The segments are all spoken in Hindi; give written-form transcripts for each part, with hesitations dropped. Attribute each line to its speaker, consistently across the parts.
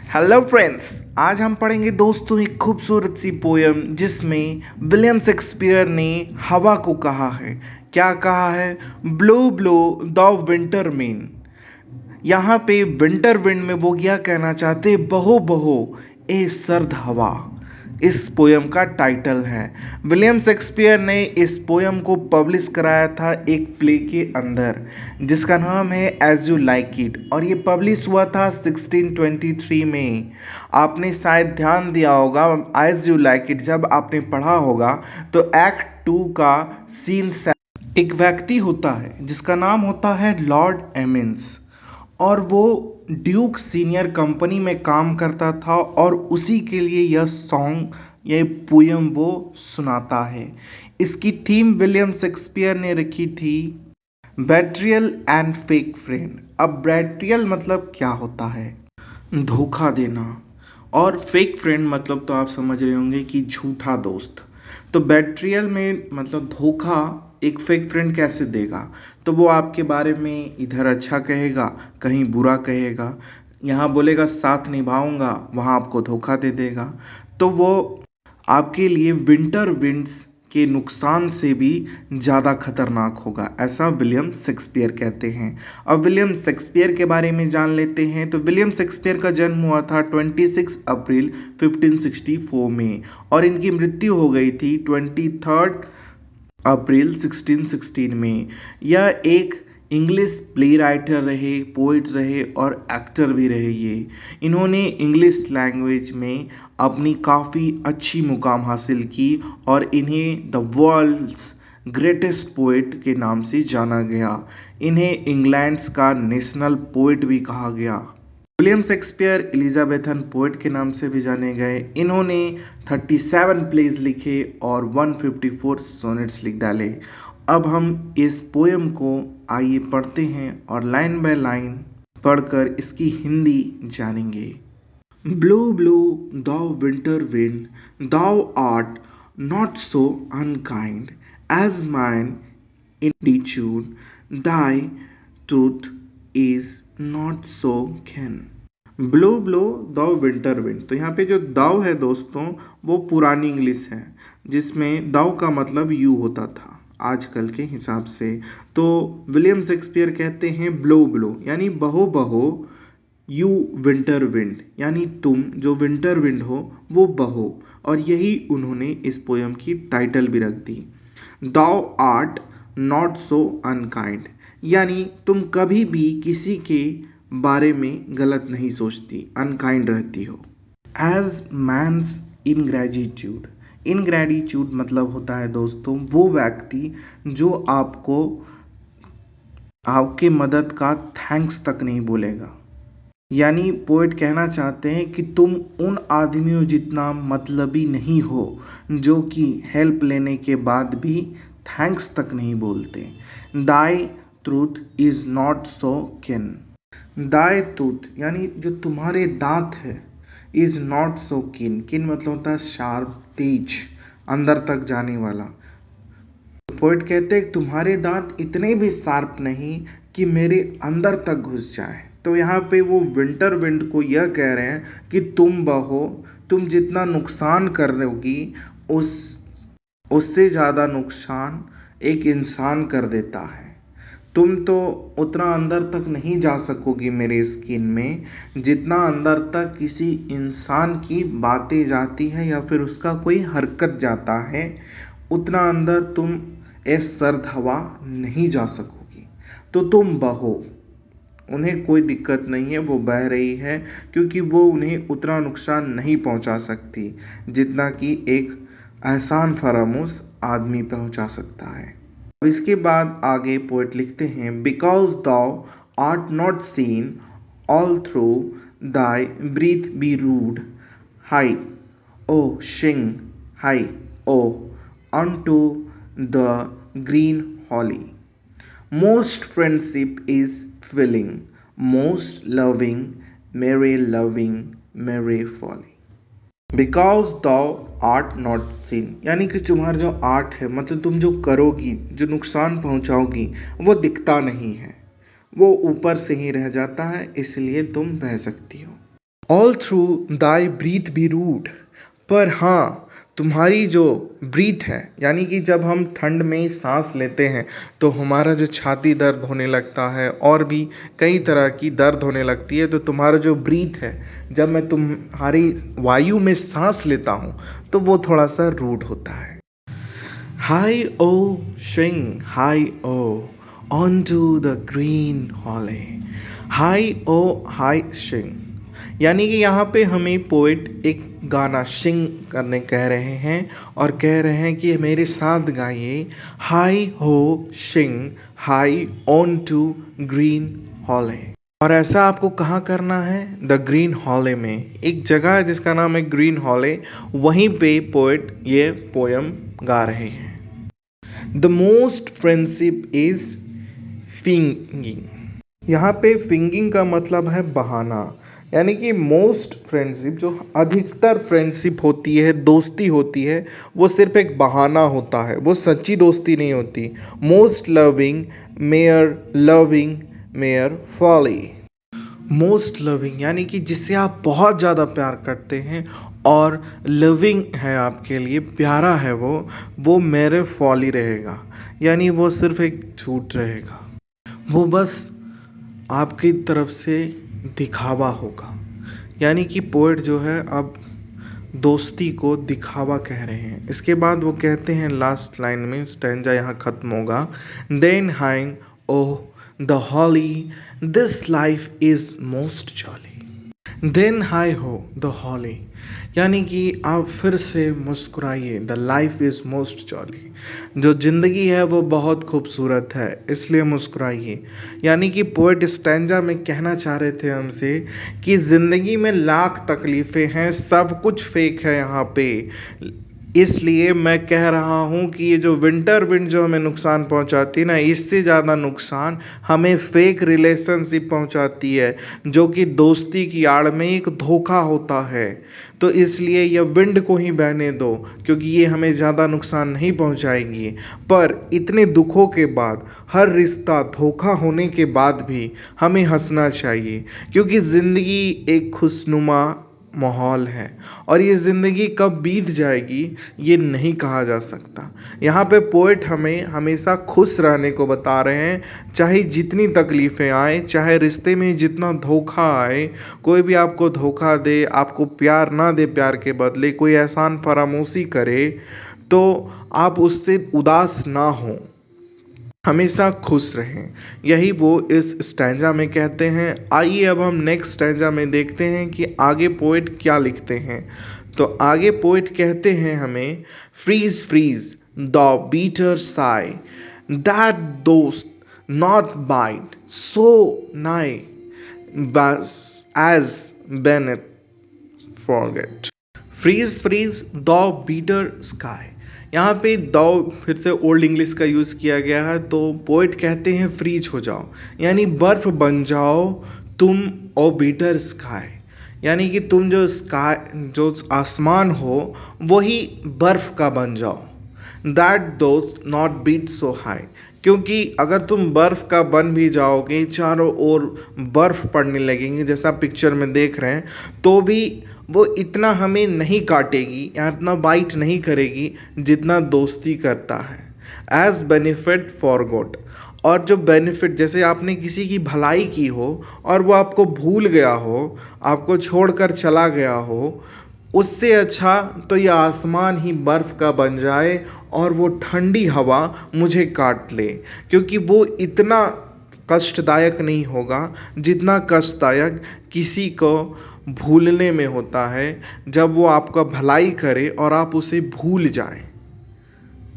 Speaker 1: हेलो फ्रेंड्स, आज हम पढ़ेंगे दोस्तों एक खूबसूरत सी पोयम जिसमें विलियम शेक्सपियर ने हवा को कहा है। क्या कहा है? Blow blow the winter main. यहाँ पे विंटर विंड में वो क्या कहना चाहते? बहो बहो ए सर्द हवा। इस पोयम का टाइटल है। विलियम शेक्सपियर ने इस पोयम को पब्लिश कराया था एक प्ले के अंदर जिसका नाम है एज यू लाइक इट, और ये पब्लिश हुआ था 1623 में। आपने शायद ध्यान दिया होगा, एज यू लाइक इट जब आपने पढ़ा होगा तो एक्ट 2 का सीन एक व्यक्ति होता है जिसका नाम होता है लॉर्ड एमिन्स, और वो ड्यूक सीनियर कंपनी में काम करता था और उसी के लिए यह सॉन्ग, यह पोयम वो सुनाता है। इसकी थीम विलियम शेक्सपियर ने रखी थी बेट्रियल एंड फेक फ्रेंड। अब बेट्रियल मतलब क्या होता है? धोखा देना, और फेक फ्रेंड मतलब तो आप समझ रहे होंगे कि झूठा दोस्त। तो बेट्रियल में मतलब धोखा एक फेक फ्रेंड कैसे देगा? तो वो आपके बारे में इधर अच्छा कहेगा, कहीं बुरा कहेगा। यहाँ बोलेगा साथ निभाऊंगा, वहाँ आपको धोखा दे देगा। तो वो आपके लिए विंटर विंड्स के नुकसान से भी ज़्यादा खतरनाक होगा, ऐसा विलियम शेक्सपियर कहते हैं। अब विलियम शेक्सपियर के बारे में जान लेते हैं। तो विलियम शेक्सपियर का जन्म हुआ था 26 अप्रैल 1564 में, और इनकी मृत्यु हो गई थी 23 अप्रैल 1616 में। यह एक इंग्लिश प्ले राइटर रहे, पोइट रहे और एक्टर भी रहे। इन्होंने इंग्लिश लैंग्वेज में अपनी काफ़ी अच्छी मुकाम हासिल की और इन्हें द वर्ल्ड्स ग्रेटेस्ट पोइट के नाम से जाना गया। इन्हें इंग्लैंड्स का नेशनल पोइट भी कहा गया। विलियम शेक्सपियर एलिजाबेथन पोइट के नाम से भी जाने गए। इन्होंने 37 प्लेज लिखे और 154 सोनेट्स लिख डाले। अब हम इस पोयम को आइए पढ़ते हैं और लाइन बाय लाइन पढ़कर इसकी हिंदी जानेंगे। Blow blow thou winter wind, thou art not so unkind as mine indeed, thy truth is not so keen। Blow blow the winter wind. तो यहाँ पे जो दाव है दोस्तों वो पुरानी इंग्लिश है जिसमें दाव का मतलब यू होता था आजकल के हिसाब से। तो विलियम शेक्सपियर कहते हैं ब्लो ब्लो यानी बहो बहो, यू विंटर विंड यानी तुम जो विंटर विंड हो वो बहो, और यही उन्होंने इस पोयम की टाइटल भी रख दी। Thou art not so unkind यानी तुम कभी भी किसी के बारे में गलत नहीं सोचती, अनकाइंड रहती हो। एज मैंस इनग्रेटिट्यूड, इनग्रेटिट्यूड मतलब होता है दोस्तों वो व्यक्ति जो आपको आपके मदद का थैंक्स तक नहीं बोलेगा। यानी पोएट कहना चाहते हैं कि तुम उन आदमियों जितना मतलबी नहीं हो जो कि हेल्प लेने के बाद भी थैंक्स तक नहीं बोलते। दाई ट्रूथ इज़ नॉट सो किन, दाई ट्रूथ यानी जो तुम्हारे दांत है, इज़ नॉट सो किन, किन मतलब होता है शार्प, तेज, अंदर तक जाने वाला। पोएट कहते हैं तुम्हारे दांत इतने भी शार्प नहीं कि मेरे अंदर तक घुस जाए। तो यहाँ पे वो विंटर विंड को यह कह रहे हैं कि तुम बहो, तुम जितना नुकसान कर रहोगी उससे ज़्यादा नुकसान एक इंसान कर देता है। तुम तो उतना अंदर तक नहीं जा सकोगी मेरे स्किन में जितना अंदर तक किसी इंसान की बातें जाती है या फिर उसका कोई हरकत जाता है, उतना अंदर तुम इस सर्द हवा नहीं जा सकोगी। तो तुम बहो, उन्हें कोई दिक्कत नहीं है, वो बह रही है क्योंकि वो उन्हें उतना नुकसान नहीं पहुंचा सकती जितना कि एक एहसान फरामोश आदमी पहुंचा सकता है। अब इसके बाद आगे पोएट लिखते हैं because thou art not seen although thy breath be rude heigh ho sing heigh ho unto the green holly, most friendship is filling, most loving merry folly। Because thou art not seen यानी कि तुम्हारा जो आर्ट है मतलब तुम जो करोगी, जो नुकसान पहुंचाओगी वो दिखता नहीं है, वो ऊपर से ही रह जाता है, इसलिए तुम बह सकती हो। Although thy breath be rude. पर हाँ, तुम्हारी जो ब्रीथ है, यानी कि जब हम ठंड में सांस लेते हैं तो हमारा जो छाती दर्द होने लगता है और भी कई तरह की दर्द होने लगती है, तो तुम्हारा जो ब्रीथ है, जब मैं तुम्हारी वायु में सांस लेता हूँ तो वो थोड़ा सा रूड होता है। High O Shing, high O, onto the green holly. High O, high Shing. यानी कि यहाँ पे हमें पोइट एक गाना शिंग करने कह रहे हैं और कह रहे हैं कि मेरे साथ गाइए, heigh ho sing, heigh unto green holly. और ऐसा आपको कहाँ करना है? द ग्रीन हॉले में एक जगह है जिसका नाम है ग्रीन हॉले, वहीं पे पोइट ये पोयम गा रहे हैं। The most friendship is feigning. यहाँ पे फिंगिंग का मतलब है बहाना, यानी कि मोस्ट फ्रेंडशिप, जो अधिकतर फ्रेंडशिप होती है, दोस्ती होती है, वो सिर्फ एक बहाना होता है, वो सच्ची दोस्ती नहीं होती। Most loving mere folly. Most loving यानी कि जिससे आप बहुत ज़्यादा प्यार करते हैं और लविंग है, आपके लिए प्यारा है, वो मेरे फॉली रहेगा, यानी वो सिर्फ एक झूठ रहेगा, वो बस आपकी तरफ से दिखावा होगा। यानी कि पोएट जो है अब दोस्ती को दिखावा कह रहे हैं। इसके बाद वो कहते हैं लास्ट लाइन में, स्टैंजा यहाँ ख़त्म होगा, देन हाइंग ho the holly, this life is most jolly. Then heigh ho the holly, यानी कि आप फिर से मुस्कुराइए, the life is most jolly, जो ज़िंदगी है वो बहुत खूबसूरत है, इसलिए मुस्कुराइए। यानी कि पोएट स्टैंजा में कहना चाह रहे थे हमसे कि ज़िंदगी में लाख तकलीफ़ें हैं, सब कुछ फेक है यहाँ पे, इसलिए मैं कह रहा हूँ कि ये जो विंटर विंड जो हमें नुकसान पहुँचाती है ना, इससे ज़्यादा नुकसान हमें फेक रिलेशनशिप पहुँचाती है, जो कि दोस्ती की आड़ में एक धोखा होता है। तो इसलिए यह विंड को ही बहने दो, क्योंकि ये हमें ज़्यादा नुकसान नहीं पहुँचाएंगी। पर इतने दुखों के बाद, हर रिश्ता धोखा होने के बाद भी हमें हंसना चाहिए, क्योंकि ज़िंदगी एक खुशनुमा माहौल है और ये ज़िंदगी कब बीत जाएगी ये नहीं कहा जा सकता। यहाँ पे पोएट हमें हमेशा खुश रहने को बता रहे हैं, चाहे जितनी तकलीफ़ें आए, चाहे रिश्ते में जितना धोखा आए, कोई भी आपको धोखा दे, आपको प्यार ना दे, प्यार के बदले कोई एहसान फरामोशी करे, तो आप उससे उदास ना हों, हमेशा खुश रहें। यही वो इस स्टैंजा में कहते हैं। आइए अब हम नेक्स्ट स्टैंजा में देखते हैं कि आगे पोएट क्या लिखते हैं। तो आगे पोएट कहते हैं हमें, freeze freeze the bitter sky, that dost not bite so nigh, बस as benefit forget. Freeze freeze the bitter sky, यहाँ पे दो फिर से ओल्ड इंग्लिश का यूज़ किया गया है। तो पोइट कहते हैं फ्रीज हो जाओ, यानी बर्फ़ बन जाओ तुम, ओ बीटर स्काई, यानी कि तुम जो जो आसमान हो वही बर्फ़ का बन जाओ। That dost not beat so high, क्योंकि अगर तुम बर्फ़ का बन भी जाओगे, चारों ओर बर्फ़ पड़ने लगेंगे जैसा पिक्चर में देख रहे हैं, तो भी वो इतना हमें नहीं काटेगी या इतना बाइट नहीं करेगी जितना दोस्ती करता है। एज बेनिफिट फॉर गुड, और जो बेनिफिट, जैसे आपने किसी की भलाई की हो और वो आपको भूल गया हो, आपको छोड़कर चला गया हो, उससे अच्छा तो ये आसमान ही बर्फ़ का बन जाए और वो ठंडी हवा मुझे काट ले, क्योंकि वो इतना कष्टदायक नहीं होगा जितना कष्टदायक किसी को भूलने में होता है, जब वो आपका भलाई करे और आप उसे भूल जाएं,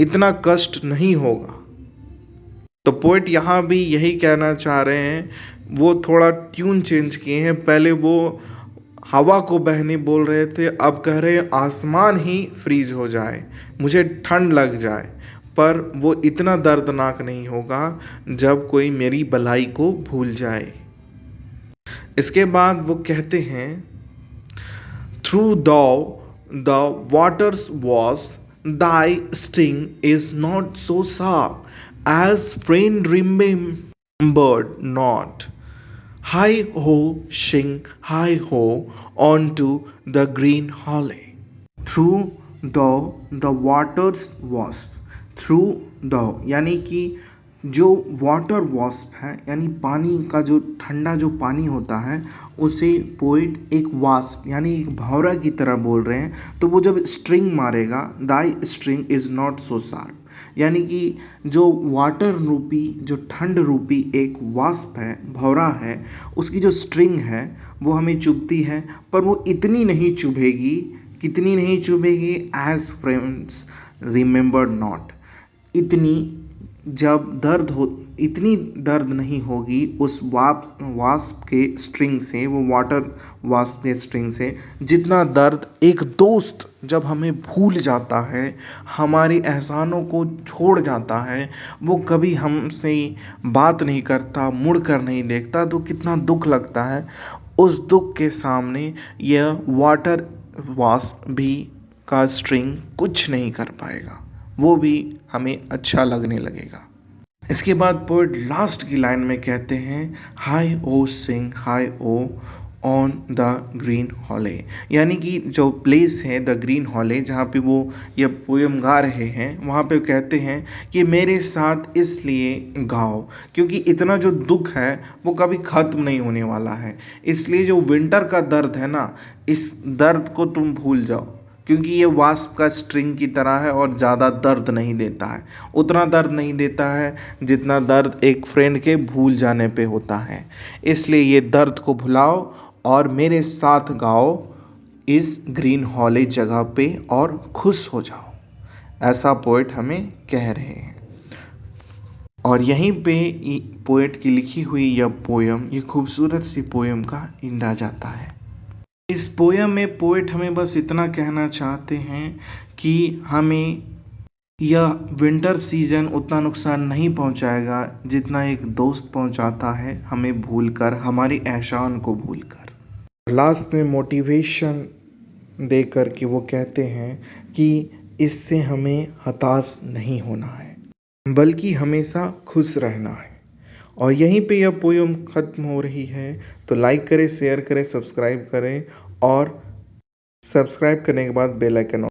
Speaker 1: इतना कष्ट नहीं होगा। तो पोएट यहाँ भी यही कहना चाह रहे हैं, वो थोड़ा ट्यून चेंज किए हैं। पहले वो हवा को बहने बोल रहे थे, अब कह रहे हैं आसमान ही फ्रीज हो जाए, मुझे ठंड लग जाए, पर वो इतना दर्दनाक नहीं होगा जब कोई मेरी भलाई को भूल जाए। इसके बाद वो कहते हैं, through the waters was thy sting is not so sharp as friend remembered not, Hi ho, sing hi ho, on to the green holly. Through the waters wasp. Through the यानी कि जो वाटर वॉस्प है यानी पानी का जो ठंडा जो पानी होता है उसे पोइट एक वास्प यानी एक भौरा की तरह बोल रहे हैं। तो वो जब स्ट्रिंग मारेगा, thy string is not so sharp, यानी कि जो वाटर रूपी जो ठंड रूपी एक वास्प है, भौरा है, उसकी जो स्ट्रिंग है वो हमें चुभती है, पर वो इतनी नहीं चुभेगी। कितनी नहीं चुभेगी? एज फ्रेंड्स रिमेंबर नॉट, इतनी जब दर्द हो इतनी दर्द नहीं होगी उस वास्प के स्ट्रिंग से, वो वाटर वास्प के स्ट्रिंग से, जितना दर्द एक दोस्त जब हमें भूल जाता है, हमारे एहसानों को छोड़ जाता है, वो कभी हमसे बात नहीं करता, मुड़ कर नहीं देखता, तो कितना दुख लगता है। उस दुख के सामने यह वाटर वास्प भी का स्ट्रिंग कुछ नहीं कर पाएगा, वो भी हमें अच्छा लगने लगेगा। इसके बाद पोइट लास्ट की लाइन में कहते हैं heigh ho sing heigh ho on the green holly, यानी कि जो प्लेस है द ग्रीन हॉले जहाँ पे वो ये पोयम गा रहे हैं, वहाँ पे कहते हैं कि मेरे साथ इसलिए गाओ क्योंकि इतना जो दुख है वो कभी ख़त्म नहीं होने वाला है। इसलिए जो विंटर का दर्द है ना, इस दर्द को तुम भूल जाओ क्योंकि ये वास्प का स्ट्रिंग की तरह है और ज़्यादा दर्द नहीं देता है, उतना दर्द नहीं देता है जितना दर्द एक फ्रेंड के भूल जाने पे होता है। इसलिए ये दर्द को भुलाओ और मेरे साथ गाओ इस ग्रीन हॉले जगह पे और खुश हो जाओ, ऐसा पोएट हमें कह रहे हैं। और यहीं पे पोएट की लिखी हुई यह पोयम, ये खूबसूरत सी पोयम का एंड आ जाता है। इस पोयम में पोएट हमें बस इतना कहना चाहते हैं कि हमें यह विंटर सीजन उतना नुकसान नहीं पहुंचाएगा जितना एक दोस्त पहुंचाता है हमें भूलकर, हमारी एहसान को भूलकर। लास्ट में मोटिवेशन देकर के वो कहते हैं कि इससे हमें हताश नहीं होना है बल्कि हमेशा खुश रहना है। और यहीं पे यह पोयम ख़त्म हो रही है। तो लाइक करें, शेयर करें, सब्सक्राइब करें और सब्सक्राइब करने के बाद बेल आइकन